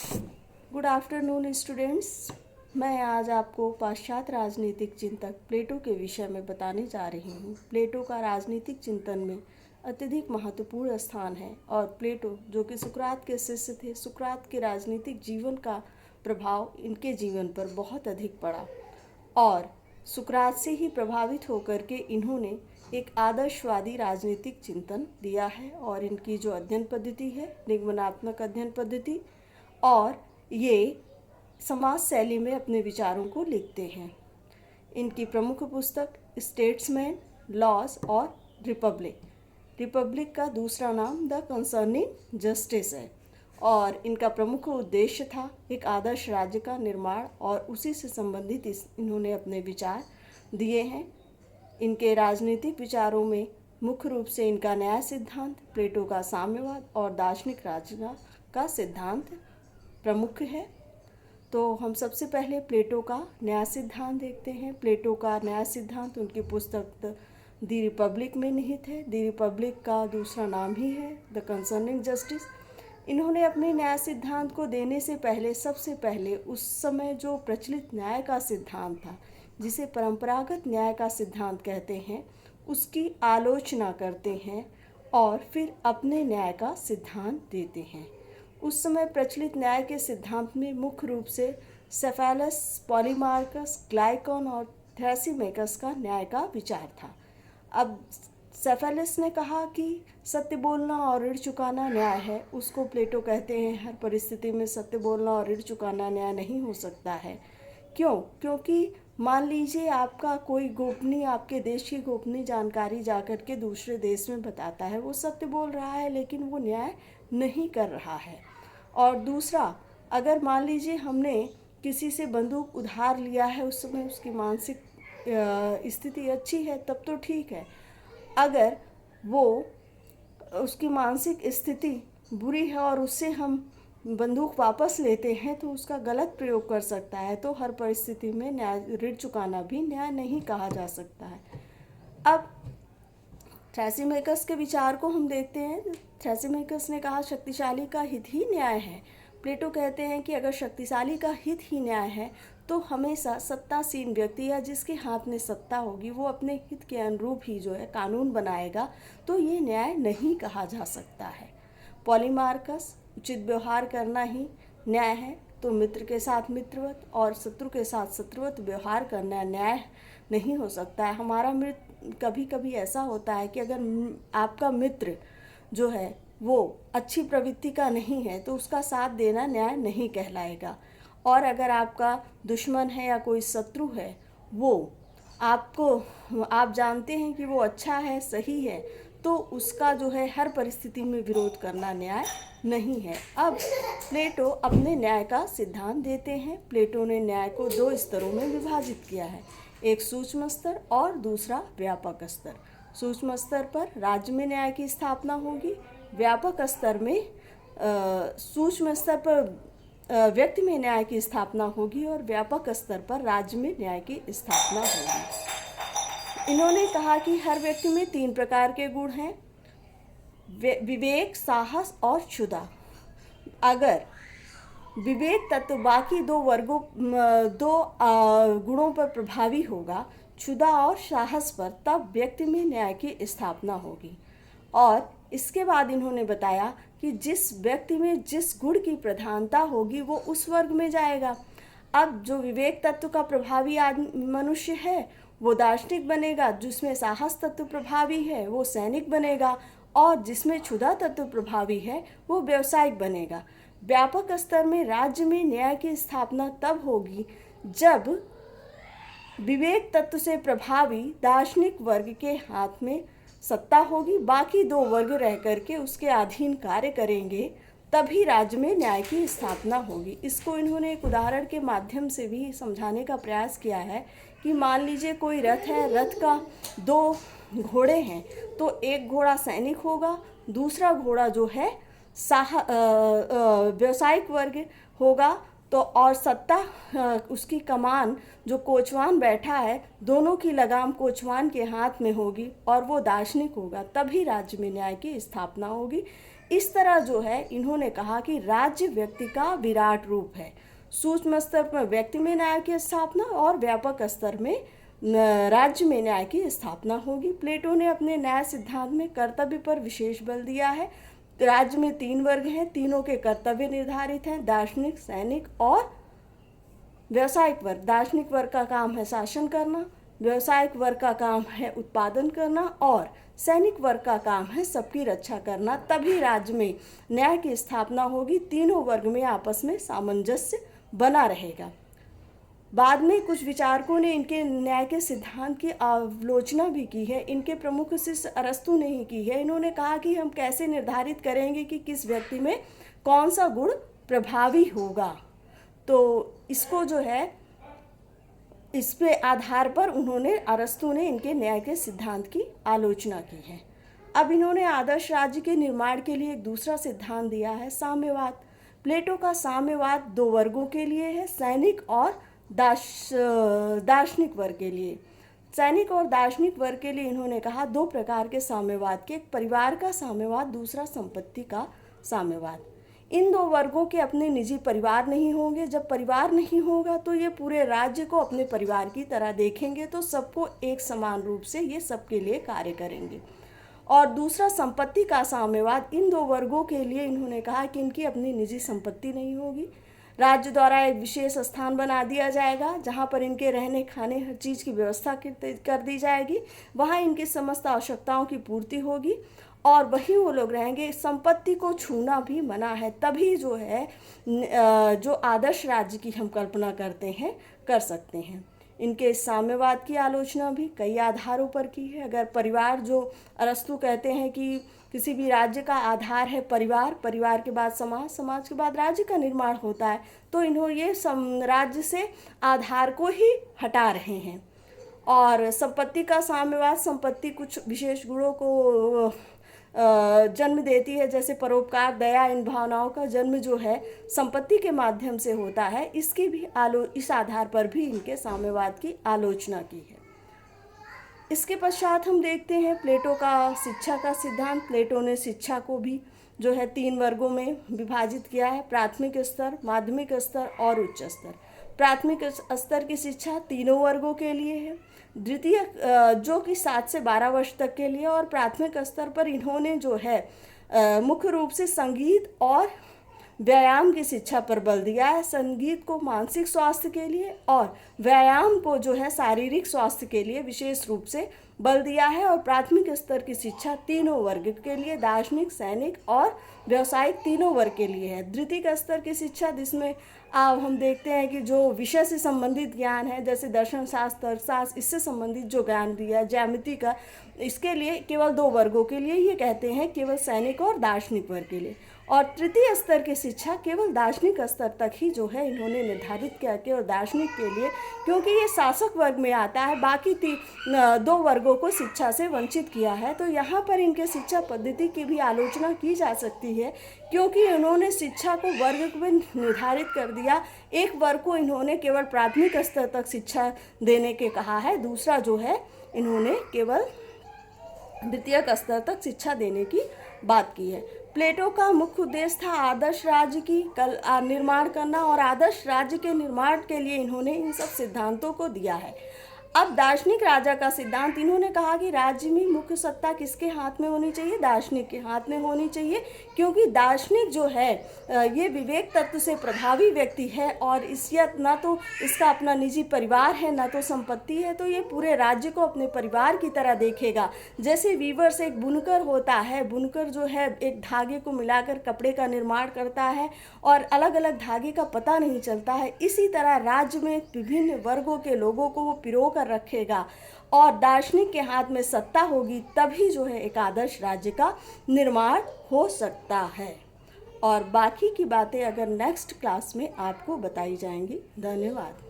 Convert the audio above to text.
Good afternoon students. मैं आज आपको पाश्चात्य राजनीतिक चिंतक प्लेटो के विषय में बताने जा रही हूँ। प्लेटो का राजनीतिक चिंतन में अत्यधिक महत्वपूर्ण स्थान है और प्लेटो जो कि सुकरात के शिष्य थे, सुकरात के राजनीतिक जीवन का प्रभाव इनके जीवन पर बहुत अधिक पड़ा और सुकरात से ही प्रभावित होकर के इन्होंने एक आदर्शवादी राजनीतिक चिंतन दिया है और इनकी जो अध्ययन पद्धति है निगमनात्मक अध्ययन पद्धति, और ये समाज शैली में अपने विचारों को लिखते हैं। इनकी प्रमुख पुस्तक स्टेट्समैन, लॉज और रिपब्लिक का दूसरा नाम द कंसर्निंग जस्टिस है और इनका प्रमुख उद्देश्य था एक आदर्श राज्य का निर्माण और उसी से संबंधित इन्होंने अपने विचार दिए हैं। इनके राजनीतिक विचारों में मुख्य रूप से इनका न्याय सिद्धांत, प्लेटो का साम्यवाद और दार्शनिक रचना का सिद्धांत प्रमुख है। तो हम सबसे पहले प्लेटो का न्याय सिद्धांत देखते हैं। प्लेटो का न्याय सिद्धांत उनकी पुस्तक द रिपब्लिक में निहित है। द रिपब्लिक का दूसरा नाम ही है द कंसर्निंग जस्टिस। इन्होंने अपने न्याय सिद्धांत को देने से पहले सबसे पहले उस समय जो प्रचलित न्याय का सिद्धांत था, जिसे परंपरागत न्याय का सिद्धांत कहते हैं, उसकी आलोचना करते हैं और फिर अपने न्याय का सिद्धांत देते हैं। उस समय प्रचलित न्याय के सिद्धांत में मुख्य रूप से सेफेलस, पॉलीमार्कस, ग्लाइकन और थ्रैसिमेकस का न्याय का विचार था। अब सेफेलस ने कहा कि सत्य बोलना और ऋण चुकाना न्याय है। उसको प्लेटो कहते हैं हर परिस्थिति में सत्य बोलना और ऋण चुकाना न्याय नहीं हो सकता है। क्यों? क्योंकि मान लीजिए आपका कोई गोपनीय, आपके देश की गोपनीय जानकारी जाकर के दूसरे देश में बताता है, वो सत्य बोल रहा है लेकिन वो न्याय नहीं कर रहा है। और दूसरा, अगर मान लीजिए हमने किसी से बंदूक उधार लिया है, उस समय उसकी मानसिक स्थिति अच्छी है तब तो ठीक है। अगर वो उसकी मानसिक स्थिति बुरी है और उससे हम बंदूक वापस लेते हैं तो उसका गलत प्रयोग कर सकता है। तो हर परिस्थिति में न्याय, ऋण चुकाना भी न्याय नहीं कहा जा सकता है। अब थ्रैसिमेकस के विचार को हम देखते हैं। थ्रैसिमेकस ने कहा शक्तिशाली का हित ही न्याय है। प्लेटो कहते हैं कि अगर शक्तिशाली का हित ही न्याय है तो हमेशा सत्तासीन व्यक्ति या जिसके हाथ में सत्ता होगी वो अपने हित के अनुरूप ही जो है कानून बनाएगा, तो ये न्याय नहीं कहा जा सकता है। पॉलीमार्कस, उचित व्यवहार करना ही न्याय है, तो मित्र के साथ मित्रवत और शत्रु के साथ शत्रुवत व्यवहार करना न्याय नहीं हो सकता है। हमारा मित्र, कभी कभी ऐसा होता है कि अगर आपका मित्र जो है वो अच्छी प्रवृत्ति का नहीं है तो उसका साथ देना न्याय नहीं कहलाएगा। और अगर आपका दुश्मन है या कोई शत्रु है, वो आप जानते हैं कि वो अच्छा है, सही है, तो उसका जो है हर परिस्थिति में विरोध करना न्याय नहीं है। अब प्लेटो अपने न्याय का सिद्धांत देते हैं। प्लेटो ने न्याय को 2 स्तरों में विभाजित किया है, एक सूक्ष्म स्तर और दूसरा व्यापक स्तर। सूक्ष्म स्तर पर राज्य में न्याय की स्थापना होगी, व्यापक स्तर में सूक्ष्म स्तर पर व्यक्ति में न्याय की स्थापना होगी और व्यापक स्तर पर राज्य में न्याय की स्थापना होगी। इन्होंने कहा कि हर व्यक्ति में 3 प्रकार के गुण हैं, विवेक, साहस और क्षुधा। अगर विवेक तत्व बाकी 2 गुणों पर प्रभावी होगा, क्षुधा और साहस पर, तब व्यक्ति में न्याय की स्थापना होगी। और इसके बाद इन्होंने बताया कि जिस व्यक्ति में जिस गुण की प्रधानता होगी वो उस वर्ग में जाएगा। अब जो विवेक तत्व का प्रभावी मनुष्य है वो दार्शनिक बनेगा, जिसमें साहस तत्व प्रभावी है वो सैनिक बनेगा और जिसमें क्षुधा तत्व प्रभावी है वो व्यवसायिक बनेगा। व्यापक स्तर में राज्य में न्याय की स्थापना तब होगी जब विवेक तत्व से प्रभावी दार्शनिक वर्ग के हाथ में सत्ता होगी, बाकी 2 वर्ग रह करके उसके अधीन कार्य करेंगे, तभी राज्य में न्याय की स्थापना होगी। इसको इन्होंने एक उदाहरण के माध्यम से भी समझाने का प्रयास किया है कि मान लीजिए कोई रथ है, रथ का 2 घोड़े हैं, तो एक घोड़ा सैनिक होगा, दूसरा घोड़ा जो है व्यवसायिक वर्ग होगा। तो और सत्ता, उसकी कमान जो कोचवान बैठा है, दोनों की लगाम कोचवान के हाथ में होगी और वो दार्शनिक होगा, तभी राज्य में न्याय की स्थापना होगी। इस तरह जो है इन्होंने कहा कि राज्य व्यक्ति का विराट रूप है। सूक्ष्म स्तर पर व्यक्ति में न्याय की स्थापना और व्यापक स्तर में राज्य में न्याय की स्थापना होगी। प्लेटो ने अपने न्याय सिद्धांत में कर्तव्य पर विशेष बल दिया है। राज्य में 3 वर्ग हैं, तीनों के कर्तव्य निर्धारित हैं, दार्शनिक, सैनिक और व्यावसायिक वर्ग। दार्शनिक वर्ग का काम है शासन करना, व्यावसायिक वर्ग का काम है उत्पादन करना और सैनिक वर्ग का काम है सबकी रक्षा करना। तभी राज्य में न्याय की स्थापना होगी, तीनों वर्ग में आपस में सामंजस्य बना रहेगा। बाद में कुछ विचारकों ने इनके न्याय के सिद्धांत की आलोचना भी की है। इनके प्रमुख शिष्य अरस्तु ने ही की है। इन्होंने कहा कि हम कैसे निर्धारित करेंगे कि किस व्यक्ति में कौन सा गुण प्रभावी होगा, तो इसको जो है इस पे आधार पर अरस्तु ने इनके न्याय के सिद्धांत की आलोचना की है। अब इन्होंने आदर्श राज्य के निर्माण के लिए एक दूसरा सिद्धांत दिया है, साम्यवाद। प्लेटो का साम्यवाद 2 वर्गों के लिए है, सैनिक और दार्शनिक वर्ग के लिए। सैनिक और दार्शनिक वर्ग के लिए इन्होंने कहा 2 प्रकार के साम्यवाद के, एक परिवार का साम्यवाद, दूसरा संपत्ति का साम्यवाद। इन 2 वर्गों के अपने निजी परिवार नहीं होंगे। जब परिवार नहीं होगा तो ये पूरे राज्य को अपने परिवार की तरह देखेंगे, तो सबको एक समान रूप से ये सबके लिए कार्य करेंगे। और दूसरा संपत्ति का साम्यवाद, इन 2 वर्गों के लिए इन्होंने कहा कि इनकी अपनी निजी संपत्ति नहीं होगी। राज्य द्वारा एक विशेष स्थान बना दिया जाएगा जहाँ पर इनके रहने खाने हर चीज़ की व्यवस्था कर दी जाएगी। वहाँ इनकी समस्त आवश्यकताओं की पूर्ति होगी और वहीं वो लोग रहेंगे। संपत्ति को छूना भी मना है। तभी जो है जो आदर्श राज्य की हम कल्पना करते हैं कर सकते हैं। इनके साम्यवाद की आलोचना भी कई आधारों पर की है। अगर परिवार, जो अरस्तु कहते हैं कि किसी भी राज्य का आधार है परिवार, परिवार के बाद समाज, समाज के बाद राज्य का निर्माण होता है, तो इन्होंने ये राज्य से आधार को ही हटा रहे हैं। और संपत्ति का साम्यवाद, संपत्ति कुछ विशेष गुणों को जन्म देती है, जैसे परोपकार, दया, इन भावनाओं का जन्म जो है संपत्ति के माध्यम से होता है। इसकी भी इस आधार पर भी इनके साम्यवाद की आलोचना की है। इसके पश्चात हम देखते हैं प्लेटो का शिक्षा का सिद्धांत। प्लेटो ने शिक्षा को भी जो है 3 वर्गों में विभाजित किया है, प्राथमिक स्तर, माध्यमिक स्तर और उच्च स्तर। प्राथमिक स्तर की शिक्षा तीनों वर्गों के लिए है, द्वितीय जो कि 7 से 12 वर्ष तक के लिए, और प्राथमिक स्तर पर इन्होंने जो है मुख्य रूप से संगीत और व्यायाम की शिक्षा पर बल दिया है। संगीत को मानसिक स्वास्थ्य के लिए और व्यायाम को जो है शारीरिक स्वास्थ्य के लिए विशेष रूप से बल दिया है। और प्राथमिक स्तर की शिक्षा तीनों वर्ग के लिए, दार्शनिक, सैनिक और व्यावसायिक तीनों वर्ग के लिए है। द्वितीय स्तर की शिक्षा जिसमें हम देखते हैं कि जो विषय से संबंधित ज्ञान है, जैसे दर्शन शास्त्र, अर्थशास्त्र, इससे संबंधित जो ज्ञान दिया है, ज्यामिति का, इसके लिए केवल 2 वर्गों के लिए ये कहते हैं, केवल सैनिक और दार्शनिक वर्ग के लिए। और तृतीय स्तर की शिक्षा केवल दार्शनिक स्तर तक ही जो है इन्होंने निर्धारित किया, केवल दार्शनिक के लिए, क्योंकि ये शासक वर्ग में आता है, बाकी 2 वर्गों को शिक्षा से वंचित किया है। तो यहाँ पर इनके शिक्षा पद्धति की भी आलोचना की जा सकती है, क्योंकि इन्होंने शिक्षा को वर्ग में निर्धारित कर दिया। एक वर्ग को इन्होंने केवल प्राथमिक स्तर तक शिक्षा देने के कहा है, दूसरा जो है इन्होंने केवल द्वितीय स्तर तक शिक्षा देने की बात की है। प्लेटो का मुख्य उद्देश्य था आदर्श राज्य की निर्माण करना, और आदर्श राज्य के निर्माण के लिए इन्होंने इन सब सिद्धांतों को दिया है। अब दार्शनिक राजा का सिद्धांत, इन्होंने कहा कि राज्य में मुख्य सत्ता किसके हाथ में होनी चाहिए? दार्शनिक के हाथ में होनी चाहिए, क्योंकि दार्शनिक जो है ये विवेक तत्व से प्रभावी व्यक्ति है, और इसया ना तो इसका अपना निजी परिवार है, ना तो संपत्ति है, तो ये पूरे राज्य को अपने परिवार की तरह देखेगा। जैसे वीवर से एक बुनकर होता है, बुनकर जो है एक धागे को मिलाकर कपड़े का निर्माण करता है और अलग अलग धागे का पता नहीं चलता है, इसी तरह राज्य में विभिन्न वर्गों के लोगों को वो पिरो कर रखेगा और दार्शनिक के हाथ में सत्ता होगी, तभी जो है एक आदर्श राज्य का निर्माण हो सकता है। और बाकी की बातें अगर नेक्स्ट क्लास में आपको बताई जाएंगी। धन्यवाद।